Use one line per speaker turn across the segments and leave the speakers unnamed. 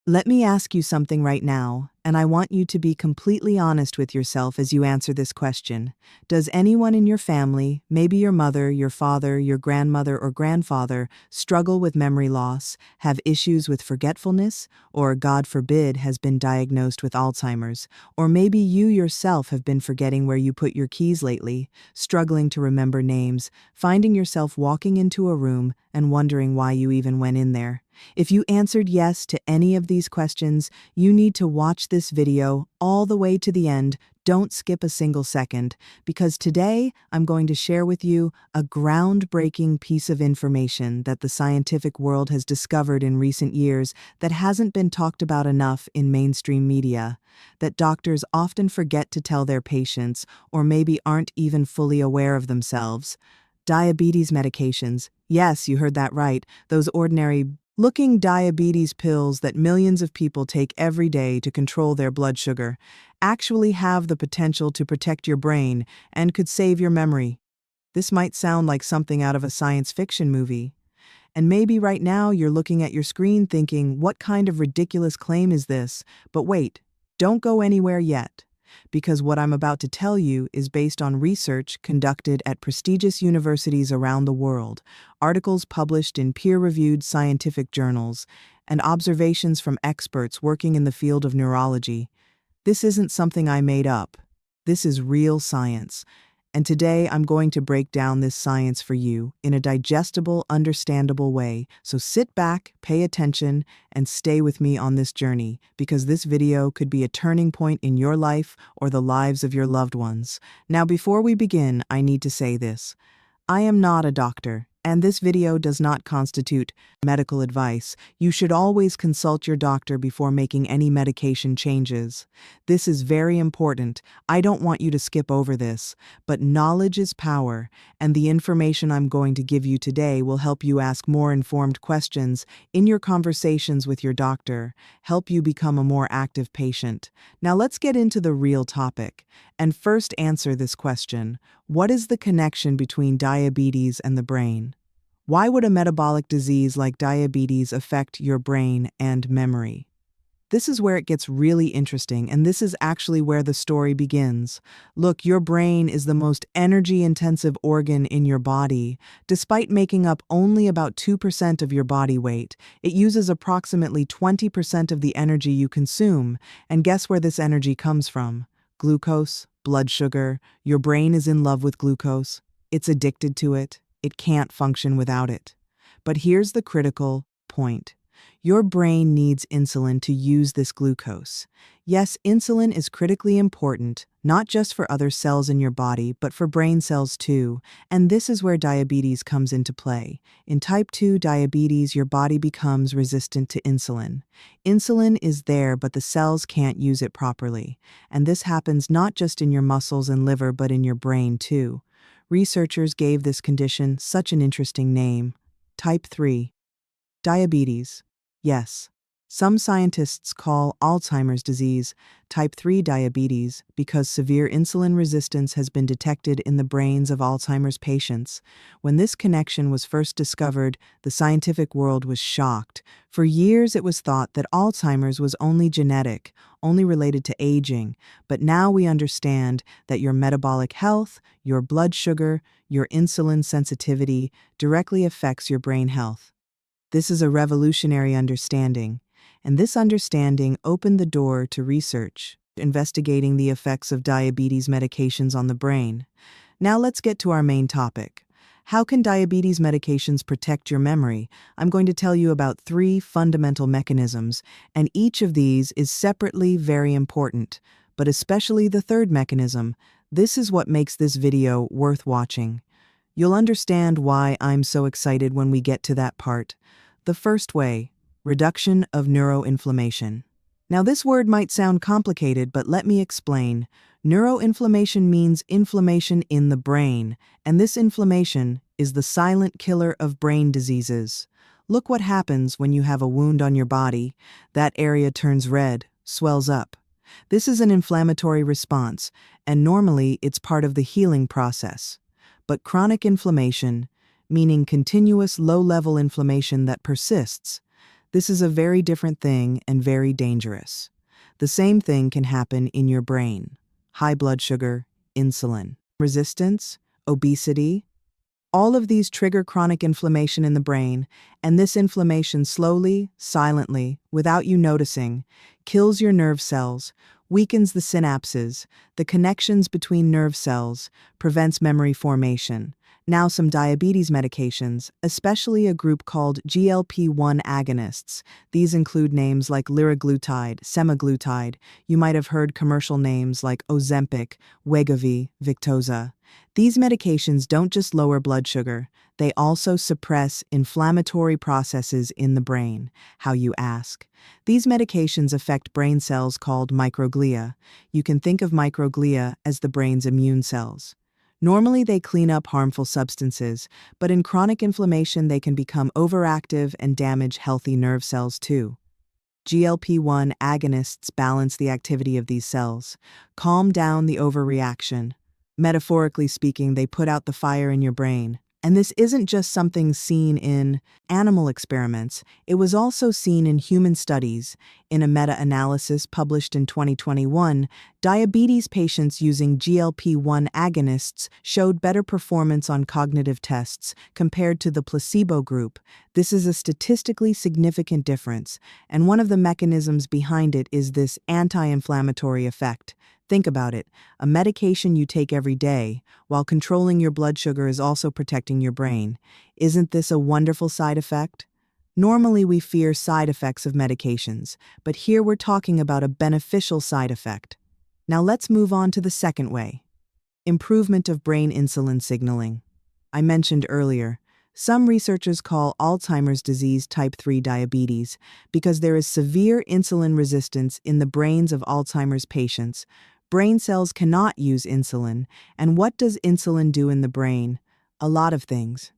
Let me ask you something right now, and I want you to be completely honest with yourself as you answer this question. Does anyone in your family, maybe your mother, your father, your grandmother, or grandfather, struggle with memory loss, have issues with forgetfulness, or, God forbid, has been diagnosed with Alzheimer's? Or maybe you yourself have been forgetting where you put your keys lately, struggling to remember names, finding yourself walking into a room and wondering why you even went in there. If you answered yes to any of these questions, you need to watch this video all the way to the end. Don't skip a single second, because today I'm going to share with you a groundbreaking piece of information that the scientific world has discovered in recent years that hasn't been talked about enough in mainstream media, that doctors often forget to tell their patients or maybe aren't even fully aware of themselves. Diabetes medications. Yes, you heard that right. Those ordinary looking diabetes pills that millions of people take every day to control their blood sugar actually have the potential to protect your brain and could save your memory. This might sound like something out of a science fiction movie. And maybe right now you're looking at your screen thinking, what kind of ridiculous claim is this? But wait, don't go anywhere yet, because what I'm about to tell you is based on research conducted at prestigious universities around the world, articles published in peer-reviewed scientific journals, and observations from experts working in the field of neurology. This isn't something I made up. This is real science. And today I'm going to break down this science for you in a digestible, understandable way. So sit back, pay attention, and stay with me on this journey, because this video could be a turning point in your life or the lives of your loved ones. Now, before we begin, I need to say this. I am not a doctor, and this video does not constitute medical advice. You should always consult your doctor before making any medication changes. This is very important. I don't want you to skip over this, but knowledge is power, and the information I'm going to give you today will help you ask more informed questions in your conversations with your doctor, help you become a more active patient. Now let's get into the real topic, and first answer this question. What is the connection between diabetes and the brain? Why would a metabolic disease like diabetes affect your brain and memory? This is where it gets really interesting, and this is actually where the story begins. Look, your brain is the most energy-intensive organ in your body. Despite making up only about 2% of your body weight, it uses approximately 20% of the energy you consume. And guess where this energy comes from? Glucose, blood sugar. Your brain is in love with glucose. It's addicted to it. It can't function without it. But here's the critical point. Your brain needs insulin to use this glucose. Yes, insulin is critically important, not just for other cells in your body, but for brain cells too. And this is where diabetes comes into play. In type 2 diabetes, your body becomes resistant to insulin. Insulin is there, but the cells can't use it properly. And this happens not just in your muscles and liver, but in your brain too. Researchers gave this condition such an interesting name: type 3 diabetes. Yes, some scientists call Alzheimer's disease type 3 diabetes because severe insulin resistance has been detected in the brains of Alzheimer's patients. When this connection was first discovered, the scientific world was shocked. For years, it was thought that Alzheimer's was only genetic, only related to aging. But now we understand that your metabolic health, your blood sugar, your insulin sensitivity directly affects your brain health. This is a revolutionary understanding, and this understanding opened the door to research, investigating the effects of diabetes medications on the brain. Now let's get to our main topic. How can diabetes medications protect your memory? I'm going to tell you about 3 fundamental mechanisms, and each of these is separately very important, but especially the third mechanism. This is what makes this video worth watching. You'll understand why I'm so excited when we get to that part. The first way, reduction of neuroinflammation. Now this word might sound complicated, but let me explain. Neuroinflammation means inflammation in the brain, and this inflammation is the silent killer of brain diseases. Look what happens when you have a wound on your body. That area turns red, swells up. This is an inflammatory response, and normally it's part of the healing process. But chronic inflammation, meaning continuous low-level inflammation that persists, This is a very different thing and very dangerous. The same thing can happen in your brain. High blood sugar, insulin resistance, obesity, all of these trigger chronic inflammation in the brain, and this inflammation slowly, silently, without you noticing, kills your nerve cells, weakens the synapses, the connections between nerve cells, prevents memory formation. Now some diabetes medications, especially a group called GLP-1 agonists. These include names like liraglutide, semaglutide. You might have heard commercial names like Ozempic, Wegovy, Victoza. These medications don't just lower blood sugar, they also suppress inflammatory processes in the brain. How you ask? These medications affect brain cells called microglia. You can think of microglia as the brain's immune cells. Normally they clean up harmful substances, but in chronic inflammation they can become overactive and damage healthy nerve cells too. GLP-1 agonists balance the activity of these cells, calm down the overreaction. Metaphorically speaking, they put out the fire in your brain. And this isn't just something seen in animal experiments, it was also seen in human studies. In a meta-analysis published in 2021, diabetes patients using GLP-1 agonists showed better performance on cognitive tests compared to the placebo group. This is a statistically significant difference, and one of the mechanisms behind it is this anti-inflammatory effect. Think about it, a medication you take every day, while controlling your blood sugar is also protecting your brain. Isn't this a wonderful side effect? Normally we fear side effects of medications, but here we're talking about a beneficial side effect. Now let's move on to the second way. Improvement of brain insulin signaling. I mentioned earlier, some researchers call Alzheimer's disease type 3 diabetes because there is severe insulin resistance in the brains of Alzheimer's patients. Brain cells cannot use insulin, and what does insulin do in the brain? A lot of things.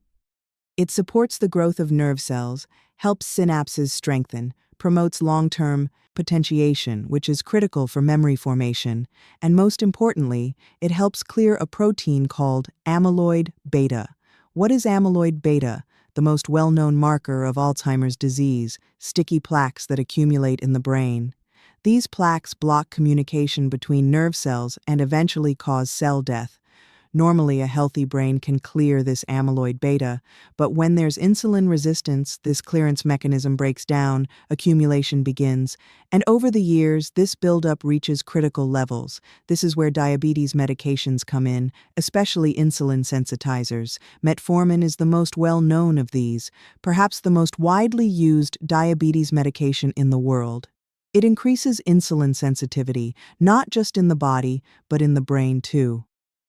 It supports the growth of nerve cells, helps synapses strengthen, promotes long-term potentiation, which is critical for memory formation, and most importantly, it helps clear a protein called amyloid beta. What is amyloid beta? The most well-known marker of Alzheimer's disease, sticky plaques that accumulate in the brain. These plaques block communication between nerve cells and eventually cause cell death. Normally, a healthy brain can clear this amyloid beta, but when there's insulin resistance, this clearance mechanism breaks down, accumulation begins, and over the years, this buildup reaches critical levels. This is where diabetes medications come in, especially insulin sensitizers. Metformin is the most well-known of these, perhaps the most widely used diabetes medication in the world. It increases insulin sensitivity, not just in the body, but in the brain too.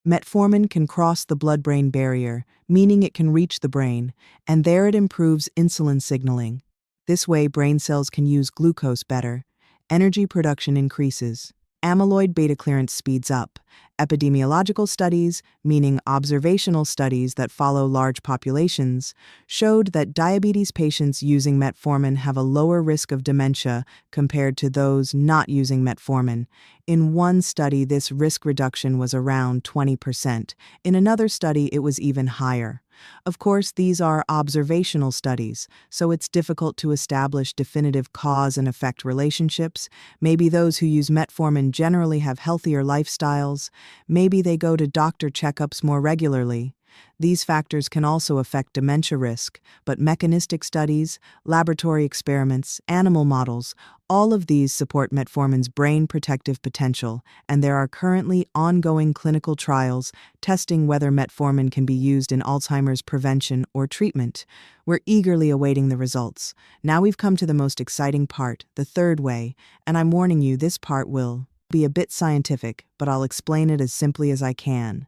Metformin can cross the blood-brain barrier, meaning it can reach the brain, and there it improves insulin signaling. This way, brain cells can use glucose better. Energy production increases. Amyloid beta clearance speeds up. Epidemiological studies, meaning observational studies that follow large populations, showed that diabetes patients using metformin have a lower risk of dementia compared to those not using metformin. In one study, this risk reduction was around 20%. In another study, it was even higher. Of course, these are observational studies, so it's difficult to establish definitive cause and effect relationships. Maybe those who use metformin generally have healthier lifestyles. Maybe they go to doctor checkups more regularly. These factors can also affect dementia risk, but mechanistic studies, laboratory experiments, animal models, all of these support metformin's brain protective potential, and there are currently ongoing clinical trials testing whether metformin can be used in Alzheimer's prevention or treatment. We're eagerly awaiting the results. Now we've come to the most exciting part, the third way, and I'm warning you, this part will be a bit scientific, but I'll explain it as simply as I can,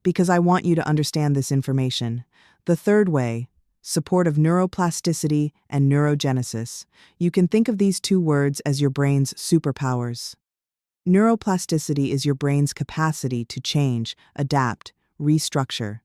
because I want you to understand this information. The third way, support of neuroplasticity and neurogenesis. You can think of these two words as your brain's superpowers. Neuroplasticity is your brain's capacity to change, adapt, restructure.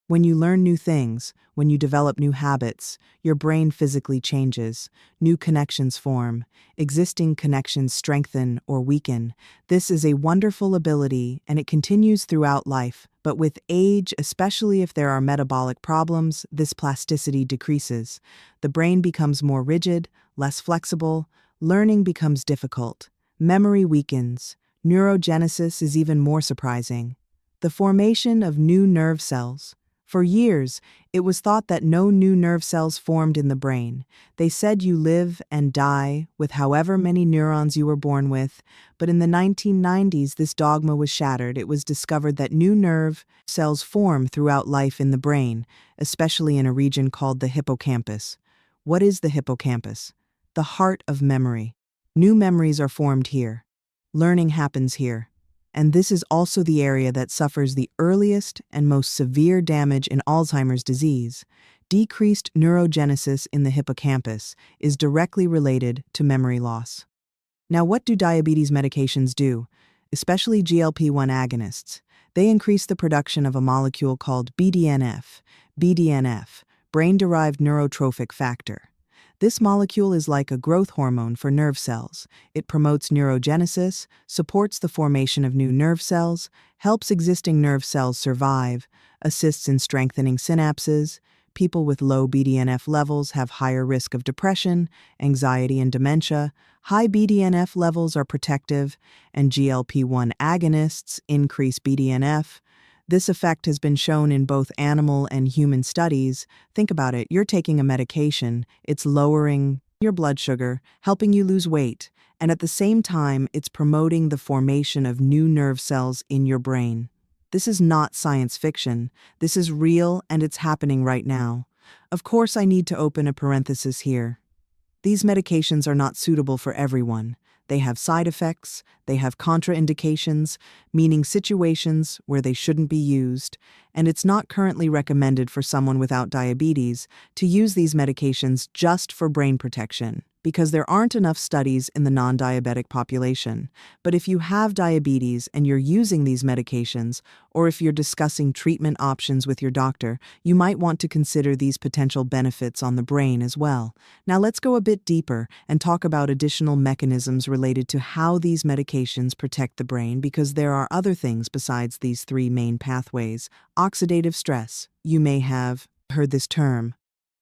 When you learn new things, when you develop new habits, your brain physically changes. New connections form. Existing connections strengthen or weaken. This is a wonderful ability, and it continues throughout life. But with age, especially if there are metabolic problems, this plasticity decreases. The brain becomes more rigid, less flexible, learning becomes difficult, memory weakens, neurogenesis is even more surprising. The formation of new nerve cells. For years, it was thought that no new nerve cells formed in the brain. They said you live and die with however many neurons you were born with, but in the 1990s, this dogma was shattered. It was discovered that new nerve cells form throughout life in the brain, especially in a region called the hippocampus. What is the hippocampus? The heart of memory. New memories are formed here. Learning happens here. And this is also the area that suffers the earliest and most severe damage in Alzheimer's disease. Decreased neurogenesis in the hippocampus is directly related to memory loss. Now, what do diabetes medications do? Especially GLP-1 agonists. They increase the production of a molecule called BDNF, brain-derived neurotrophic factor. This molecule is like a growth hormone for nerve cells. It promotes neurogenesis, supports the formation of new nerve cells, helps existing nerve cells survive, assists in strengthening synapses. People with low BDNF levels have higher risk of depression, anxiety, and dementia. High BDNF levels are protective, and GLP-1 agonists increase BDNF. This effect has been shown in both animal and human studies. Think about it, you're taking a medication, it's lowering your blood sugar, helping you lose weight, and at the same time, it's promoting the formation of new nerve cells in your brain. This is not science fiction. This is real, and it's happening right now. Of course, I need to open a parenthesis here. These medications are not suitable for everyone. They have side effects, they have contraindications, meaning situations where they shouldn't be used, and it's not currently recommended for someone without diabetes to use these medications just for brain protection, because there aren't enough studies in the non-diabetic population. But if you have diabetes and you're using these medications, or if you're discussing treatment options with your doctor, you might want to consider these potential benefits on the brain as well. Now let's go a bit deeper and talk about additional mechanisms related to how these medications protect the brain, because there are other things besides these three main pathways. Oxidative stress. You may have heard this term.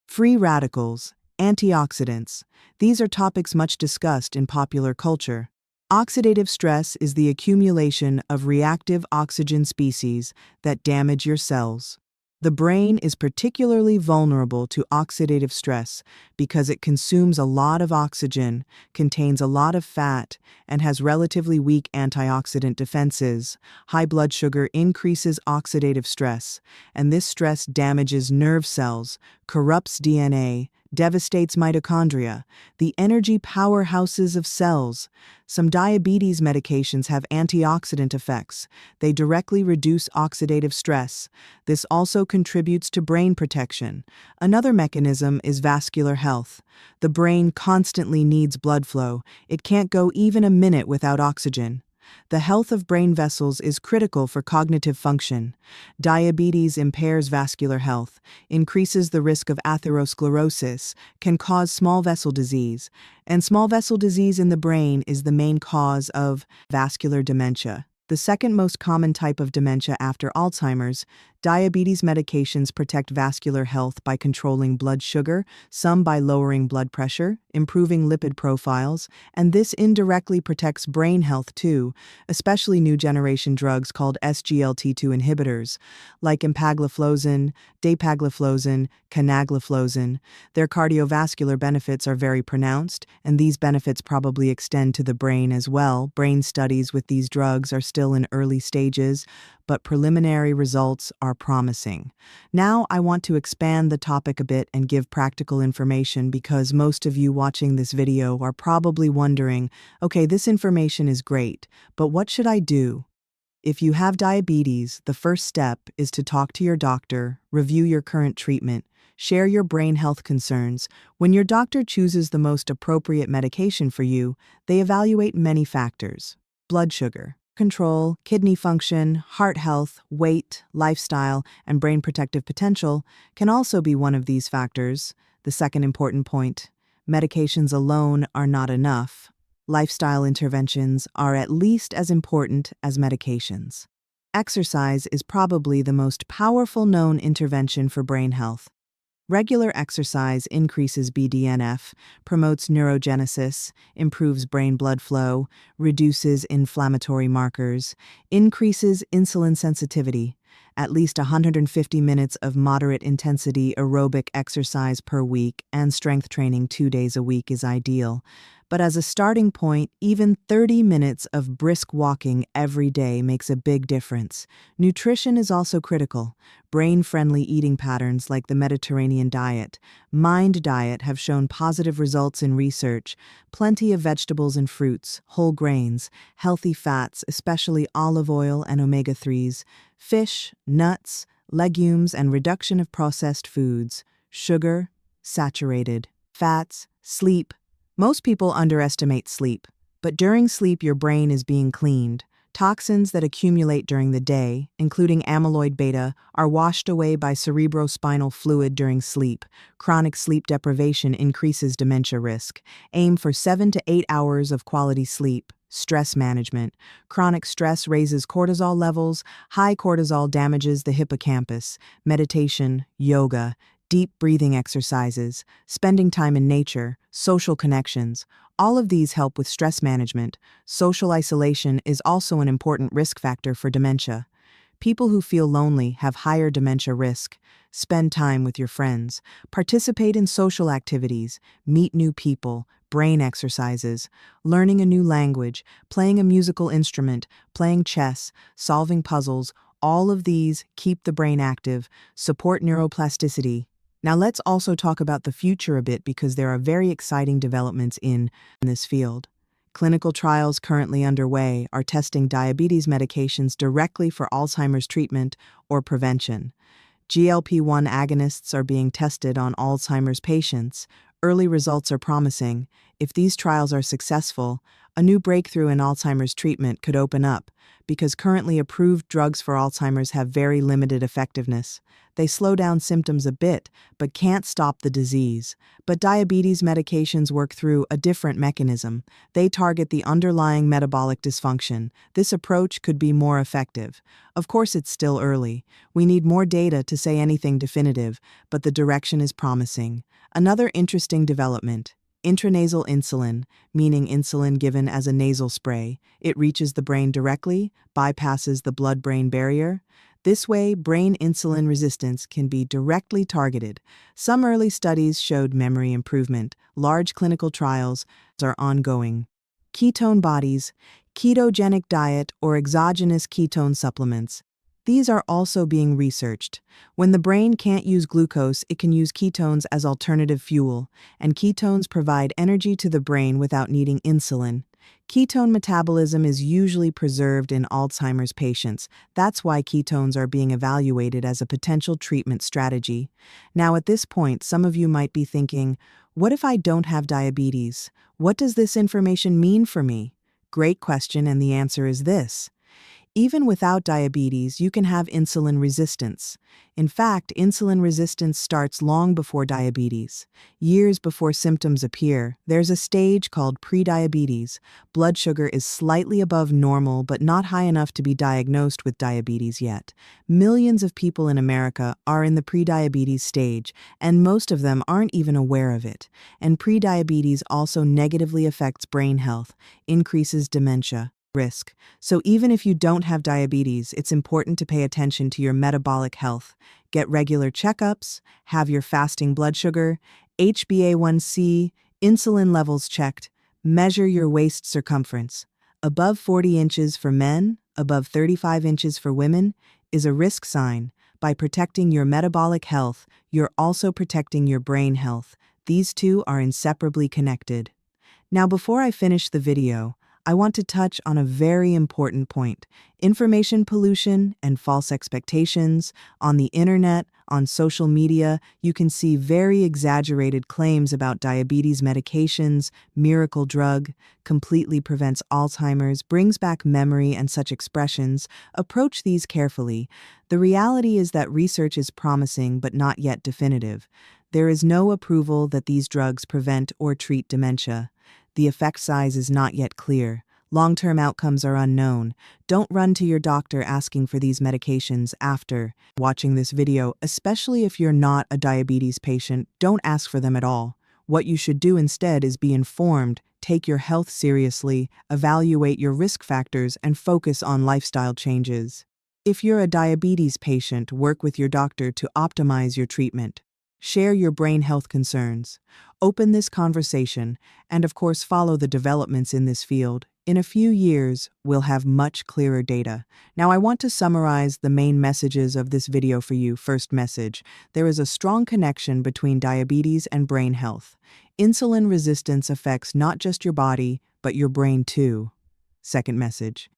Free radicals. Antioxidants. These are topics much discussed in popular culture. Oxidative stress is the accumulation of reactive oxygen species that damage your cells. The brain is particularly vulnerable to oxidative stress because it consumes a lot of oxygen, contains a lot of fat, and has relatively weak antioxidant defenses. High blood sugar increases oxidative stress, and this stress damages nerve cells, corrupts DNA, devastates mitochondria, the energy powerhouses of cells. Some diabetes medications have antioxidant effects. They directly reduce oxidative stress. This also contributes to brain protection. Another mechanism is vascular health. The brain constantly needs blood flow. It can't go even a minute without oxygen. The health of brain vessels is critical for cognitive function. Diabetes impairs vascular health, increases the risk of atherosclerosis, can cause small vessel disease, and small vessel disease in the brain is the main cause of vascular dementia. The second most common type of dementia after Alzheimer's. Diabetes medications protect vascular health by controlling blood sugar, some by lowering blood pressure, improving lipid profiles, and this indirectly protects brain health too, especially new generation drugs called SGLT2 inhibitors, like empagliflozin, dapagliflozin, canagliflozin. Their cardiovascular benefits are very pronounced, and these benefits probably extend to the brain as well. Brain studies with these drugs are still in early stages, but preliminary results are promising. Now I want to expand the topic a bit and give practical information, because most of you watching this video are probably wondering, okay, this information is great, but what should I do? If you have diabetes, the first step is to talk to your doctor, review your current treatment, share your brain health concerns. When your doctor chooses the most appropriate medication for you, they evaluate many factors: blood sugar control, kidney function, heart health, weight, lifestyle, and brain protective potential can also be one of these factors. The second important point: medications alone are not enough. Lifestyle interventions are at least as important as medications. Exercise is probably the most powerful known intervention for brain health. Regular exercise increases BDNF, promotes neurogenesis, improves brain blood flow, reduces inflammatory markers, increases insulin sensitivity. At least 150 minutes of moderate intensity aerobic exercise per week and strength training 2 days a week is ideal. But as a starting point, even 30 minutes of brisk walking every day makes a big difference. Nutrition is also critical. Brain-friendly eating patterns like the Mediterranean diet, Mind diet have shown positive results in research. Plenty of vegetables and fruits, whole grains, healthy fats, especially olive oil and omega-3s, fish, nuts, legumes, and reduction of processed foods, sugar, saturated fats, sleep. Most people underestimate sleep, but during sleep your brain is being cleaned. Toxins that accumulate during the day, including amyloid beta, are washed away by cerebrospinal fluid during sleep. Chronic sleep deprivation increases dementia risk. Aim for 7 to 8 hours of quality sleep. Stress management. Chronic stress raises cortisol levels. High cortisol damages the hippocampus. Meditation, yoga, deep breathing exercises, spending time in nature, social connections. All of these help with stress management. Social isolation is also an important risk factor for dementia. People who feel lonely have higher dementia risk. Spend time with your friends. Participate in social activities. Meet new people. Brain exercises. Learning a new language. Playing a musical instrument. Playing chess. Solving puzzles. All of these keep the brain active, support neuroplasticity. Now let's also talk about the future a bit because there are very exciting developments in this field. Clinical trials currently underway are testing diabetes medications directly for Alzheimer's treatment or prevention. GLP-1 agonists are being tested on Alzheimer's patients. Early results are promising. If these trials are successful, a new breakthrough in Alzheimer's treatment could open up, because currently approved drugs for Alzheimer's have very limited effectiveness. They slow down symptoms a bit, but can't stop the disease. But diabetes medications work through a different mechanism. They target the underlying metabolic dysfunction. This approach could be more effective. Of course, it's still early. We need more data to say anything definitive, but the direction is promising. Another interesting development. Intranasal insulin, meaning insulin given as a nasal spray. It reaches the brain directly, bypasses the blood-brain barrier. This way, brain insulin resistance can be directly targeted. Some early studies showed memory improvement. Large clinical trials are ongoing. Ketone bodies, ketogenic diet, or exogenous ketone supplements. These are also being researched. When the brain can't use glucose, it can use ketones as alternative fuel, and ketones provide energy to the brain without needing insulin. Ketone metabolism is usually preserved in Alzheimer's patients. That's why ketones are being evaluated as a potential treatment strategy. Now, at this point, some of you might be thinking, what if I don't have diabetes? What does this information mean for me? Great question, and the answer is this. Even without diabetes, you can have insulin resistance. In fact, insulin resistance starts long before diabetes. Years before symptoms appear, there's a stage called prediabetes. Blood sugar is slightly above normal but not high enough to be diagnosed with diabetes yet. Millions of people in America are in the prediabetes stage, and most of them aren't even aware of it. And prediabetes also negatively affects brain health, increases dementia risk. So even if you don't have diabetes, it's important to pay attention to your metabolic health. Get regular checkups, have your fasting blood sugar, HbA1c, insulin levels checked, measure your waist circumference. Above 40 inches for men, above 35 inches for women, is a risk sign. By protecting your metabolic health, you're also protecting your brain health. These two are inseparably connected. Now, before I finish the video, I want to touch on a very important point. Information pollution and false expectations. On the internet, on social media, you can see very exaggerated claims about diabetes medications, miracle drug, completely prevents Alzheimer's, brings back memory, and such expressions. Approach these carefully. The reality is that research is promising but not yet definitive. There is no approval that these drugs prevent or treat dementia. The effect size is not yet clear. Long-term outcomes are unknown. Don't run to your doctor asking for these medications after watching this video, especially if you're not a diabetes patient. Don't ask for them at all. What you should do instead is be informed, take your health seriously, evaluate your risk factors, and focus on lifestyle changes. If you're a diabetes patient, work with your doctor to optimize your treatment. Share your brain health concerns. Open this conversation, and of course follow the developments in this field. In a few years, we'll have much clearer data. Now I want to summarize the main messages of this video for you. First message: there is a strong connection between diabetes and brain health. Insulin resistance affects not just your body, but your brain too. Second message: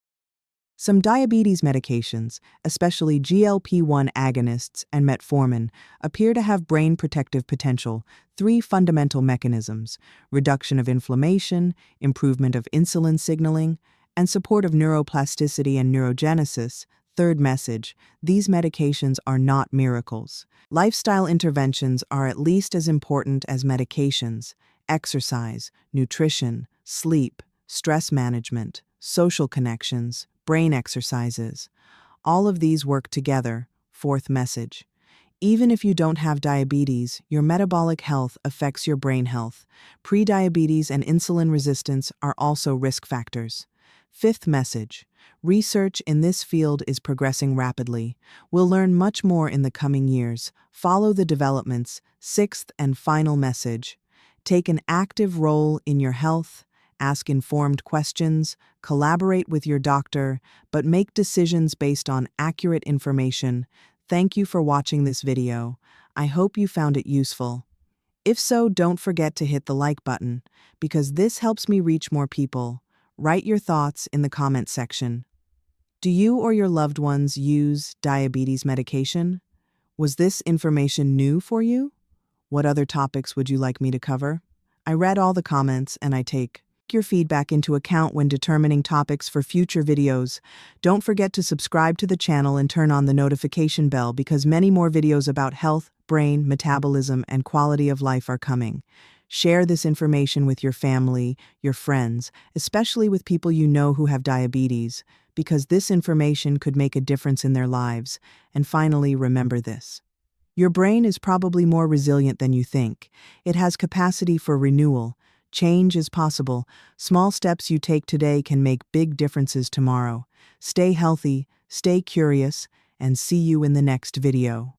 some diabetes medications, especially GLP-1 agonists and metformin, appear to have brain protective potential. 3 fundamental mechanisms: reduction of inflammation, improvement of insulin signaling, and support of neuroplasticity and neurogenesis. Third message: these medications are not miracles. Lifestyle interventions are at least as important as medications. Exercise, nutrition, sleep, stress management, social connections, brain exercises. All of these work together. Fourth message: even if you don't have diabetes, your metabolic health affects your brain health. Prediabetes and insulin resistance are also risk factors. Fifth message: research in this field is progressing rapidly. We'll learn much more in the coming years. Follow the developments. Sixth and final message: take an active role in your health. Ask informed questions, collaborate with your doctor, but make decisions based on accurate information. Thank you for watching this video. I hope you found it useful. If so, don't forget to hit the like button, because this helps me reach more people. Write your thoughts in the comment section. Do you or your loved ones use diabetes medication? Was this information new for you? What other topics would you like me to cover? I read all the comments and I take your feedback into account when determining topics for future videos. Don't forget to subscribe to the channel and turn on the notification bell, because many more videos about health, brain, metabolism, and quality of life are coming. Share this information with your family, your friends, especially with people you know who have diabetes, because this information could make a difference in their lives. And finally, remember this: your brain is probably more resilient than you think. It has capacity for renewal. Change is possible. Small steps you take today can make big differences tomorrow. Stay healthy, stay curious, and see you in the next video.